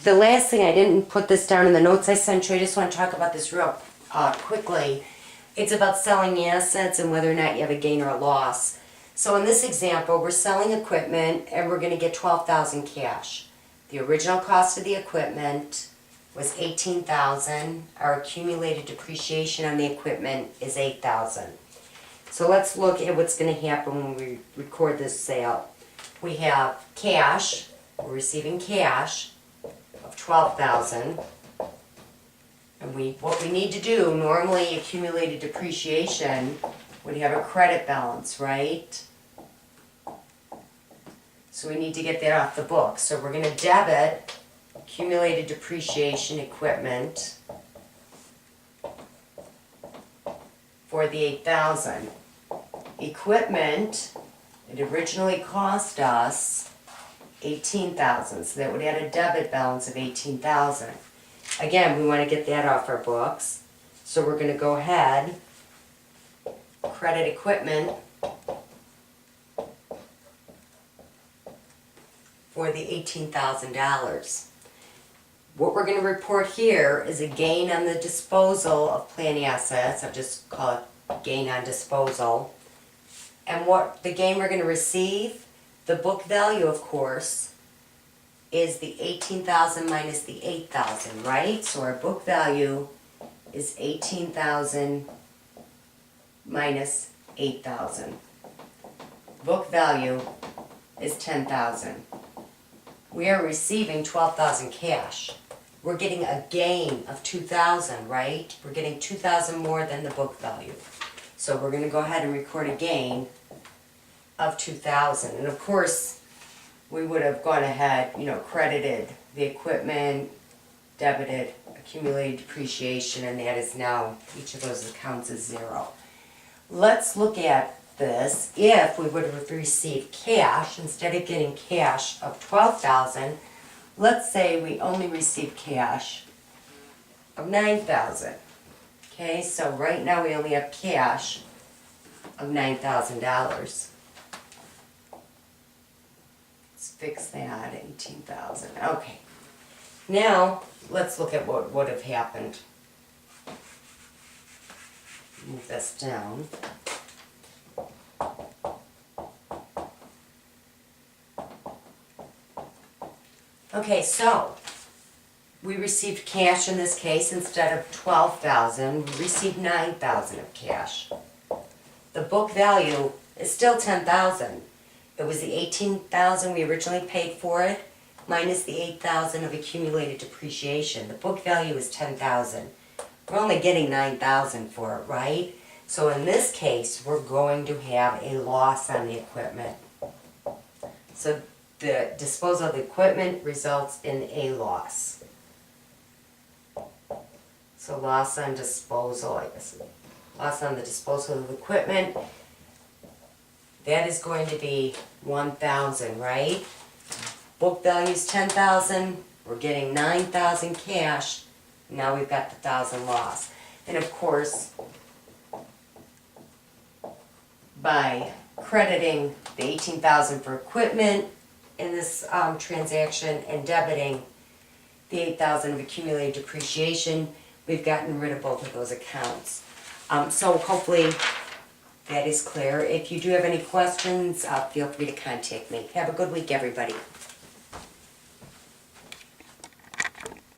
the last thing, I didn't put this down in the notes I sent you, I just want to talk about this real quickly. It's about selling assets and whether or not you have a gain or a loss. So in this example, we're selling equipment and we're going to get $12,000 cash. The original cost of the equipment was $18,000. Our accumulated depreciation on the equipment is $8,000. So let's look at what's going to happen when we record this sale. We have cash, we're receiving cash of $12,000. And what we need to do, normally accumulated depreciation would have a credit balance, right? So we need to get that off the book. So we're going to debit accumulated depreciation equipment for the $8,000. Equipment, it originally cost us $18,000, so that would add a debit balance of $18,000. Again, we want to get that off our books, so we're going to go ahead, credit equipment for the $18,000. What we're going to report here is a gain on the disposal of plant assets. I'll just call it gain on disposal. And what the gain we're going to receive, the book value, of course, is the $18,000 minus the $8,000, right? So our book value is $18,000 minus $8,000. Book value is $10,000. We are receiving $12,000 cash. We're getting a gain of $2,000, right? We're getting $2,000 more than the book value. So we're going to go ahead and record a gain of $2,000. And of course, we would have gone ahead, credited the equipment, debited accumulated depreciation, and that is now, each of those accounts is zero. Let's look at this. If we would have received cash, instead of getting cash of $12,000, let's say we only received cash of $9,000. Okay, so right now we only have cash of $9,000. Let's fix that, 18,000. Okay. Now, let's look at what would have happened. Move this down. Okay, so we received cash in this case. Instead of $12,000, we received $9,000 of cash. The book value is still $10,000. It was the $18,000 we originally paid for it, minus the $8,000 of accumulated depreciation. The book value is $10,000. We're only getting $9,000 for it, right? So in this case, we're going to have a loss on the equipment. So the disposal of the equipment results in a loss. So loss on disposal, I guess. Loss on the disposal of the equipment. That is going to be $1,000, right? Book value is $10,000. We're getting $9,000 cash. Now we've got the $1,000 loss. And of course, by crediting the $18,000 for equipment in this transaction and debiting the $8,000 of accumulated depreciation, we've gotten rid of both of those accounts. So hopefully that is clear. If you do have any questions, feel free to contact me. Have a good week, everybody.